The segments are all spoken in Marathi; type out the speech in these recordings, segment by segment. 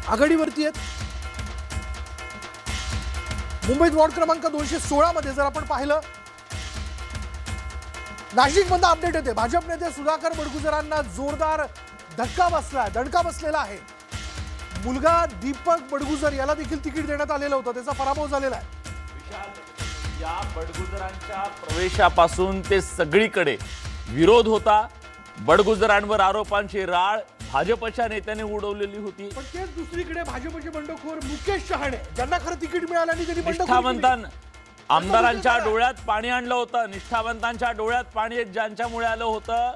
आघाडीवरती आहेत। मुंबईत वॉर्ड क्रमांक 216 मध्ये जर आपण पाहिलं, नाशिकमधून अपडेट येते। भाजप नेते सुधाकर बडगुजरांना जोरदार दणका बसलेला आहे। मुलगा दीपक बडगुजर याला देखील तिकीट देण्यात आलेलं होतं, त्याचा पराभव झालेला आहे। या बडगुजरांच्या प्रवेशापासून ते सगळीकडे विरोध होता। बडगुजरांवर आरोपांची राळ भाजपच्या नेत्याने उडवलेली होती। पण तेच दुसरीकडे भाजपचे बंडखोर मुकेश शहाणे, ज्यांना खरं तिकीट मिळालं आणि त्यांनी निष्ठावंतांना आमदारांच्या डोळ्यात पाणी आणलं होतं। निष्ठावंतांच्या डोळ्यात पाणी ज्यांच्यामुळे आलं होतं,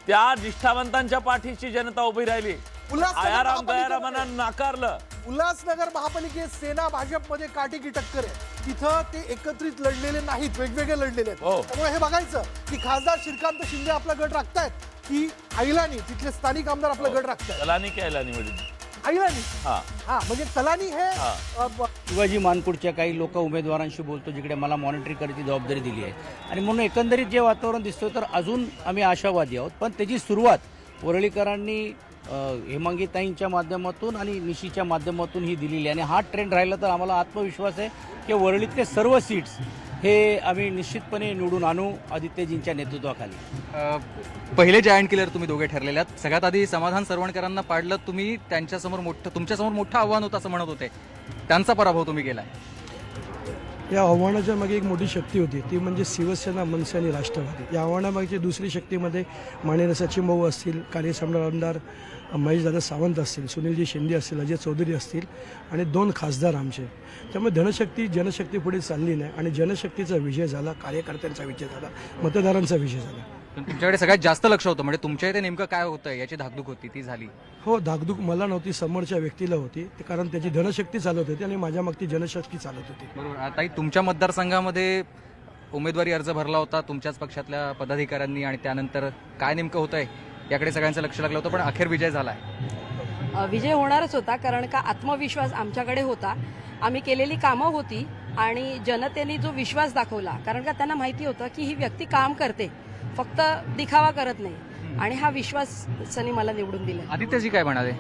त्या निष्ठावंतांच्या पाठीशी जनता उभी राहिली। आयाराम गयारामांना नाकारलं। उल्हासनगर महापालिकेत सेना भाजपमध्ये काटेकी टक्कर आहे। तिथं ते एकत्रित लढलेले नाहीत, वेगवेगळे लढलेले आहेत। त्यामुळे हे बघायचं की खासदार श्रीकांत शिंदे आपला गट राखतायत की ऐलानी, तिथले स्थानिक आमदार आपला गट राखतायत। तलानी की ऐलानी वडील? ऐलानी। हा हा, म्हणजे तलानी हे शिवाजी मानकुडच्या काही लोक उमेदवारांशी बोलतो, जिकडे मला मॉनिटरिंग करायची जबाबदारी दिली आहे आणि म्हणून एकंदरीत जे वातावरण दिसतं तर अजून आम्ही आशावादी आहोत। पण त्याची सुरुवात वरळीकरांनी हेमांगीताईंच्या माध्यमातून आणि निशीच्या माध्यमातून ही दिलेली आहे आणि हा ट्रेंड राहिला तर आम्हाला आत्मविश्वास आहे की वरळीतले सर्व सीट्स हे आम्ही निश्चितपणे निवडून आणू आदित्यजींच्या नेतृत्वाखाली। पहिले जायंट किलर तुम्ही दोघे ठरलेले आहात। सगळ्यात आधी समाधान सरवणकरांना पाडलं तुम्ही, तुमच्यासमोर मोठं आव्हान होतं असं म्हणत होते, त्यांचा पराभव तुम्ही केलाय। या आव्हानाच्या मागे एक मोठी शक्ती होती, ती म्हणजे शिवसेना, मनसे आणि राष्ट्रवादी। या आव्हानामागची दुसरी शक्तीमध्ये माननीय सचिन भाऊ असतील, कार्यसम्राट आमदार महेशदादा सावंत असतील, सुनीलजी शिंदे असतील, अजय चौधरी असतील आणि 2 खासदार आमचे। त्यामुळे धनशक्ती जनशक्ती पुढे चालली नाही आणि जनशक्तीचा विजय झाला, कार्यकर्त्यांचा विजय झाला, मतदारांचा विजय झाला। पण तुमच्याकडे सगळ्यात जास्त लक्ष होतं, म्हणजे तुमच्या इथे नेमकं काय होतं याची धाकधूक होती, ती झाली? हो, धाकधूक मला नव्हती, समोरच्या व्यक्तीला होती, ते कारण त्याची धनशक्ती चालत होती आणि माझ्या मागची जनशक्ती चालत होती। बरोबर। आता तुमच्या मतदारसंघामध्ये उमेदवारी अर्ज भरला होता तुमच्याच पक्षातल्या पदाधिकाऱ्यांनी आणि त्यानंतर काय नेमकं होतंय याकडे सगळ्यांचं लक्ष लागलं होतं, पण अखेर विजय झालाय। विजय होणारच होता, कारण का आत्मविश्वास आमच्याकडे होता, आम्ही केलेली कामं होती आणि जनतेने जो विश्वास दाखवला, कारण का त्यांना माहिती होतं की ही व्यक्ती काम करते, फक्त दिखावा करत नाही आणि हा विश्वासाने मला निवडून दिलं। आदित्यजी काय म्हणाले?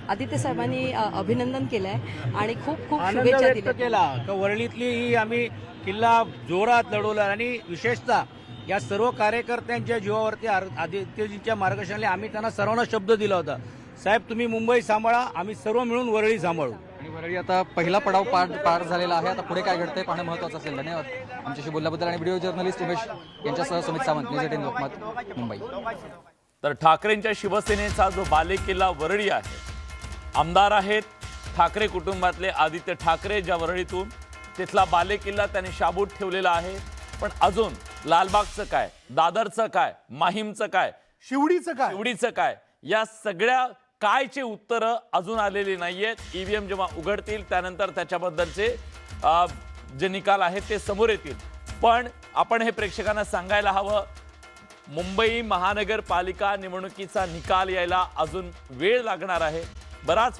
आदित्य साहेबांनी अभिनंदन केलंय आणि खूप खूप आनंद शुभेच्छा व्यक्त दिल्या। केला का वरळीतली ही आम्ही किल्ला जोरात लढवला आणि विशेषतः या सर्व कार्यकर्त्यांच्या जीवावरती आदित्यजींच्या मार्गदर्शनाने आम्ही त्यांना सर्वांना शब्द दिला होता, साहेब तुम्ही मुंबई सांभाळा, आम्ही सर्व मिळून वरळी सांभाळू। आणि वरळी आता पहिला पडाव पार झालेला आहे। आता पुढे काय घडतंय पाहणं महत्त्वाचं असेल। धन्यवाद आमच्याशी बोलल्याबद्दल। आणि व्हिडिओ जर्नलिस्ट उमेश यांच्यासह सुमित सावंत, न्यूज 18 लोकमत, मुंबई। तर ठाकरेंच्या शिवसेनेचा जो बालेकिल्ला वरळी आहे, आमदार आहेत ठाकरे कुटुंबातले आदित्य ठाकरे, ज्या वरळीतून तिथला बालेकिल्ला त्यांनी शाबूत ठेवलेला आहे। पण अजून लालबागचं काय, दादरचं काय, माहीमचं काय, शिवडीचं काय, या सगळ्या कायचे उत्तरं अजून आलेली नाहीयेत। ईव्हीएम जेव्हा उघडतील त्यानंतर त्याच्याबद्दलचे जे निकाल आहेत ते समोर येतील। पण आपण हे प्रेक्षकांना सांगायला हवं, मुंबई महानगरपालिका निवडणुकीचा निकाल यायला अजून वेळ लागणार आहे, बराच वेळ